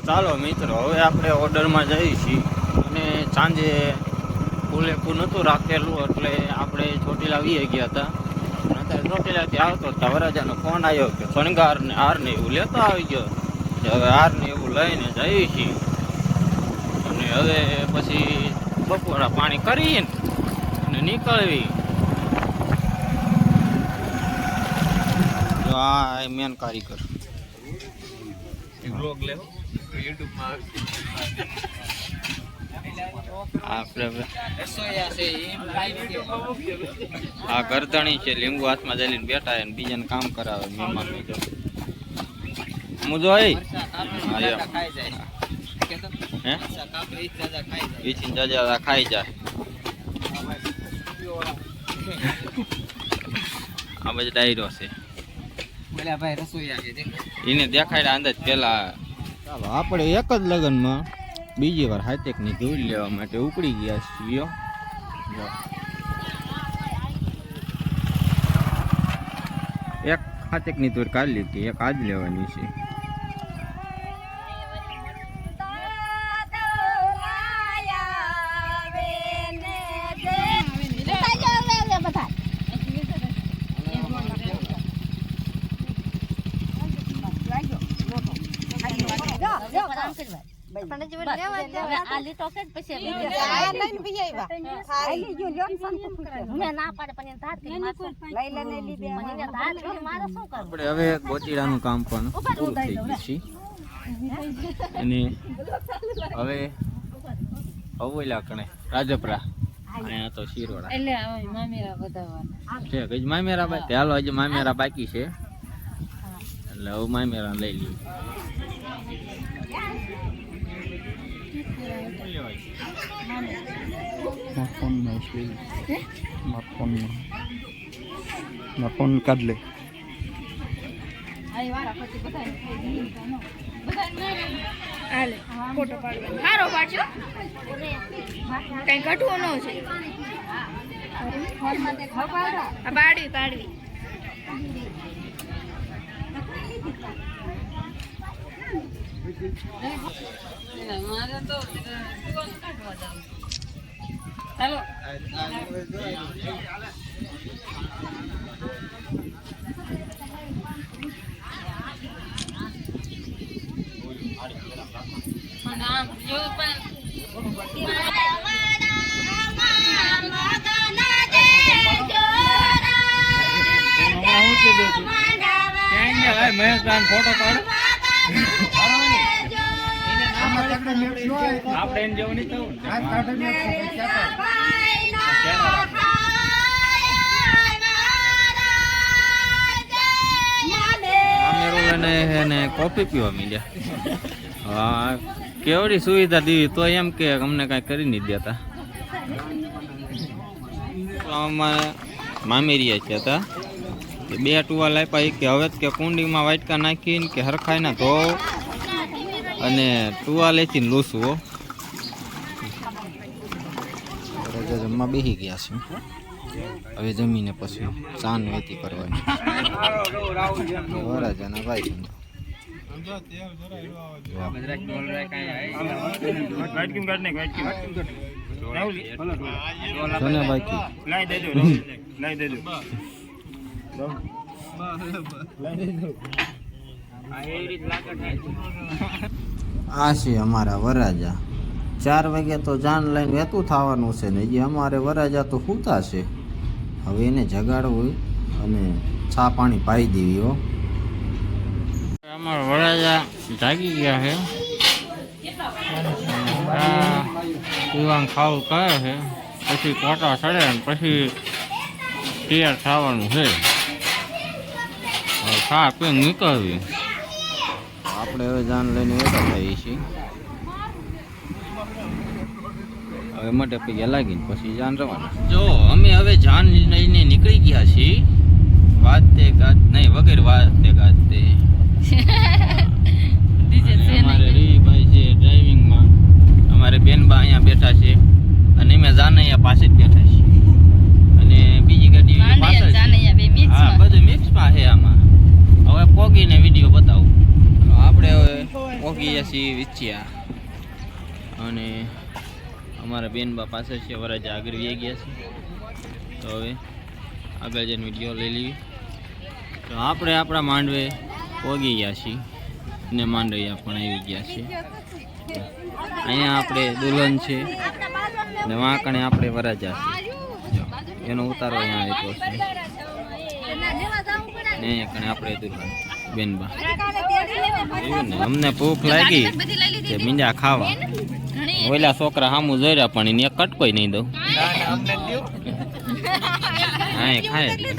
ચાલો મિત્રો, હવે આપણે ઓર્ડરમાં જઈએ છીએ અને સાંજે ફૂલેકું નહોતું રાખેલું એટલે આપણે ચોટીલા આવી ગયા હતા. અત્યારે ચોટીલાથી આવતો વરરાજાનો ફોન આવ્યો કે શણગાર ને હાર ને એવું લેતો આવી ગયો. હવે હાર ને એવું લઈને જઈએ છીએ અને હવે પછી બપોરા પાણી કરીને અને નીકળવી. જો આ મેન કારીગર બ્લોગ લેવો યુટ્યુબમાં આપણે આ ગરદણી છે, લીંબુ હાથમાં જઈને બેઠા અને બીજાને કામ કરાવે મહેમાન. હું જો હે જાજા ખાઈ જાય. આ બધો ડાયરો છે એને દેખાડ્યા અંદાજ પેલા. ચાલો આપણે એક જ લગ્નમાં બીજી વાર હાઈટેકની ધૂળ લેવા માટે ઉપડી ગયા છીએ. એક હાઈટેકની ધૂળ કાઢી લીધી, એક આજ લેવાની છે. આપણે હવે ગોચીડાનું કામ પણ પૂરું થઈ ગયું છે અને હવે અવોલા કણે રાજપરા અહીંયા તો શિરોડા એટલે મામેરા બતાવવાના છે. કઈ મામેરા બાકી હાલો, હજી મામેરા બાકી છે એટલે હવે મામેરા લઈ લઈએ. ફોન કાઢ લે. ફોટો પાડવાનો સારો પાડજો, કઈ ઘટવો ન છે. પાડવી પાડવી ચાલો. ફોટો પાડો આપણે એને જેવું નહીં થવું. એને કોફી પીવા મીડ્યા. હા, કેવડી સુવિધા દીધી તો એમ કે અમને કાંઈ કરી નહીં દેતા. મામેરિયા છે હતા બે ટુવાલ આપ્યા કે હવે કે કુંડીમાં વાટકા નાખીને કે હરખાઈને ધો અને ટુવાલ એથી લૂસવો. જમવા બેસી ગયા છે, હવે જમીને પછી ચાન વેતી કરવાની. વરાજાના ભાઈ આ છે અમારા વરાજા. 4 વાગે તો જાન લઈને વહેતું થવાનું છે ને જે અમારે વરાજા તો સૂતા છે. હવે એને જગાડવું અને ચા પાણી પાઈ દેવી. હો, અમારા વરાજા જાગી ગયા છે, પીવાનું ખાવું કરે છે, પછી કોટા ચડે ને પછી તૈયાર થવાનું છે. ખા પીને નીકળવી. આપણે હવે જાન લઈને બેઠા થઈએ છીએ. હવે માટે પૈયા લાગીને પછી જાન રવાના. જો અમે હવે જાન લઈને નીકળી ગયા છીએ. વાતે ગાત નહીં વગેરે વાતે ગાતે. અમારે રીભાઈ છે ડ્રાઇવિંગમાં, અમારે બેનબા અહીંયા બેઠા છે અને અમે જાન અહીંયા પાસે જ બેઠા છીએ અને બીજી ગાડી પાછળ છે. હા, બધું મિક્સમાં છે આમાં. હવે પોગીને વિડીયો બતાવું. આપણે હવે પોગીએ છીએ વિચ્યા અને અમારા બેનબા પાસે છે વરરાજા આગળ વી ગયા છે. તો હવે આગળ જઈને વિડીયો લઈ લઈએ. તો આપણે આપણા માંડવે પોગી ગયા છીએ ને માંડવિયા પણ આવી ગયા છે. અહીંયા આપણે દુલ્હન છે ને વાંકણે આપણે વરરાજા છે. જો એનો ઉતારો અહીંયા આપ્યો છે ને અહીંયા કણે આપણે દુલ્હન બેનબા. એવું ને અમને ભૂખ લાગી કે મીંડા ખાવા. ઓલા છોકરા સામું જોઈ રહ્યા પણ એને એક કટકોય નહીં દઉં. હા એ ખાય જ નહીં.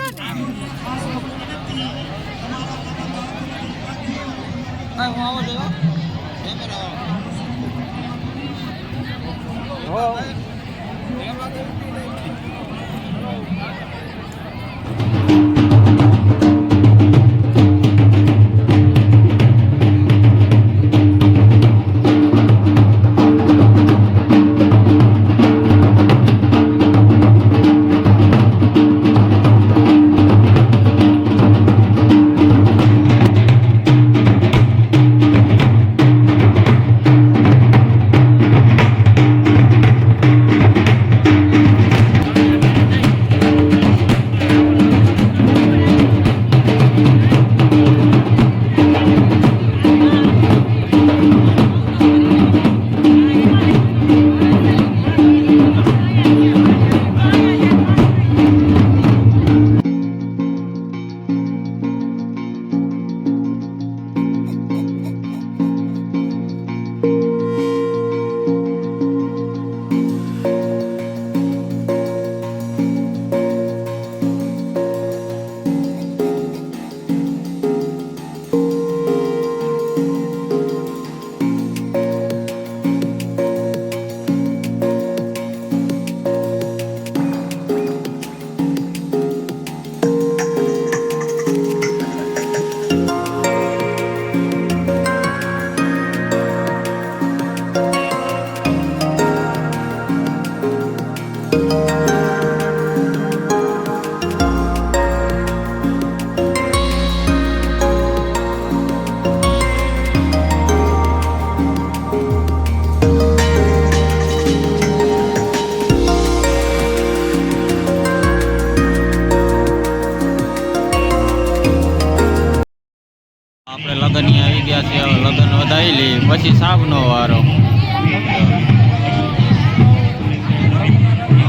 આપણે લગ્ન આવી ગયા છે. હવે લગ્ન વધાવી લઈએ પછી સાબનો વારો.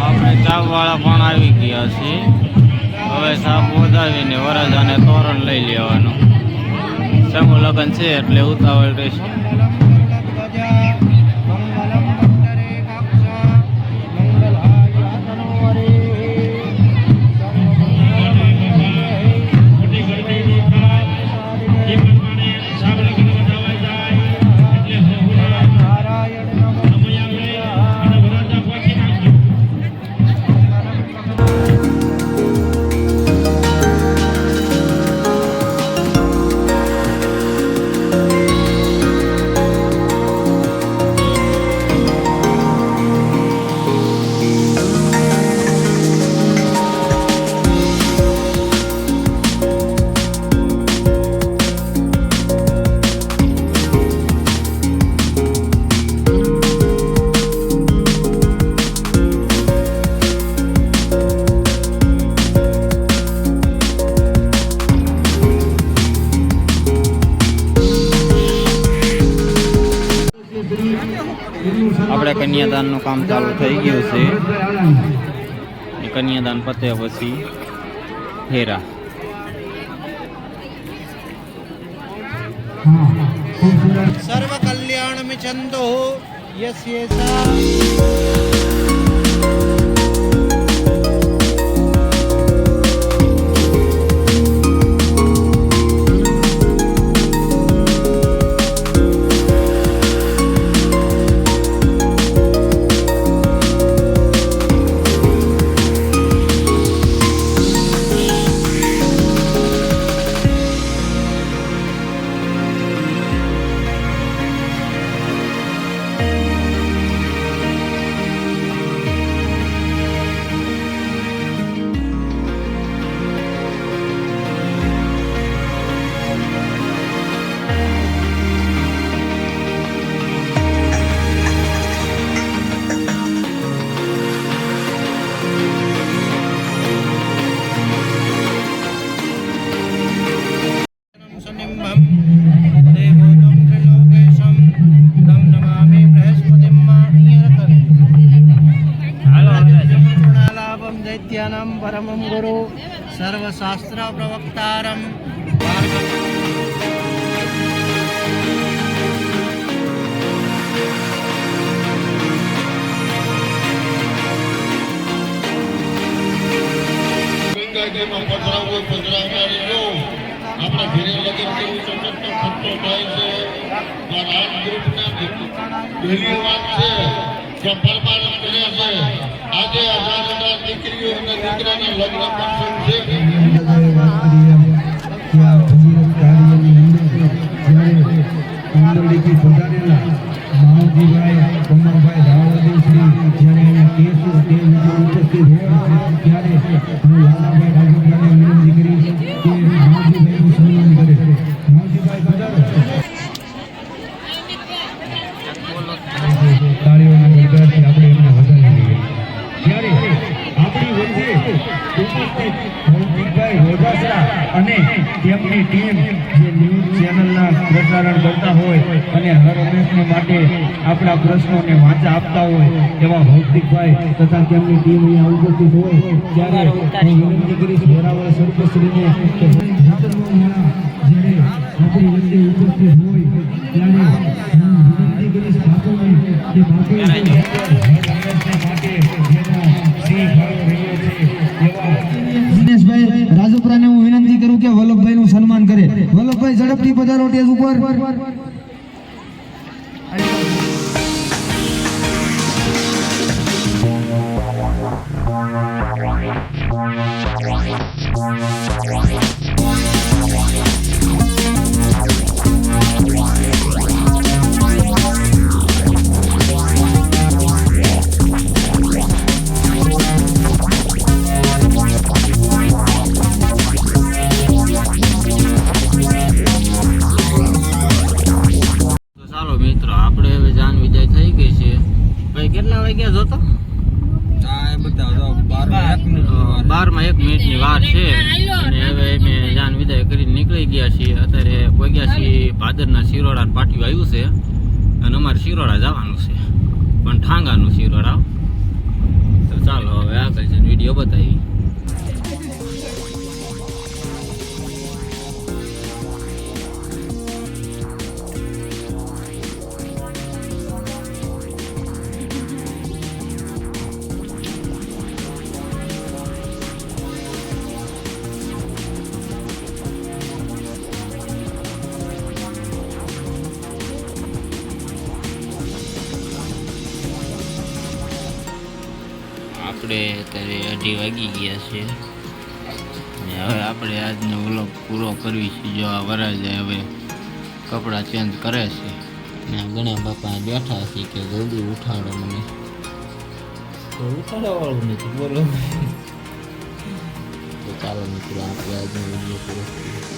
આપણે ચાવવાળા પણ આવી ગયા છીએ. હવે સાબ વધાવીને વરરાજાને તોરણ લઈ લેવાનું. સમૂહ લગ્ન છે એટલે ઉતાવળ રહેશે. આપણે કન્યાદાનનું કામ ચાલુ થઈ ગયું છે. કન્યાદાન પતે પછી ફેરા. सर्व कल्याण में चंदो यस्येसा સર્વશાસ્ત્ર પ્રવક્તારમ આપણા ઘરે લગન કેવું સતત ખર્ચો થાય છે રાજ ગ્રુપના પહેલી વાત છે કે પરમાનન્ટ કરે છે આજે 1000 દીકરીઓ અને દીકરાના લગ્ન પ્રસંગ છે અને તેમની ટીમ જે ન્યૂઝ ચેનલના પ્રસારણ કરતા હોય અને હર હંમેશને માટે આપણા પ્રશ્નોને વાંચા આપતા હોય એવા ભૌતિકભાઈ તથા તેમની ટીમ અહીંયા ઉપસ્થિત હોય ત્યારે હું વિનંતી કરીશ વેરાવળ સરપંચશ્રીને કે જ્યારે આપણી વચ્ચે ઉપસ્થિત હોય ત્યારે હું વિનંતી કરીશ બાપુને કે બાપુ માટે જેનો સિંહ ફાળો રહ્યો છે એવા દિનેશભાઈ રાજપરાને હું વિનંતી કરું કે વલ્લભભાઈ નું સન્માન કરે. વલ્લભભાઈ ઝડપથી પધારો સ્ટેજ ઉપર. કેટલા વાગ્યા જોતો 12 મિનિટની વાર છે અને હવે અમે જાન વિદાય કરીને નીકળી ગયા છીએ. અત્યારે પહોંચ્યા છીએ ભાદરના શિરોડા પાટિયું આવ્યું છે અને અમારે શિરોડા જવાનું છે પણ ઠાંગાનું શિરોડા. તો ચાલો હવે આગળ જઈને વિડીયો બતાવી. આપણે અત્યારે 2:30 વાગી ગયા છે અને હવે આપણે આજનો વ્લોગ પૂરો કરવી છે. જો આ વરાજાએ હવે કપડાં ચેન્જ કરે છે ને ગણ્યા બાપા બેઠા છે કે જલ્દી ઉઠાડો મને. તો ઉઠાડવાવાળું નથી બોલો. તો ચાલો મિત્રો આપણે આજનો વિડીયો પૂરો કરીએ.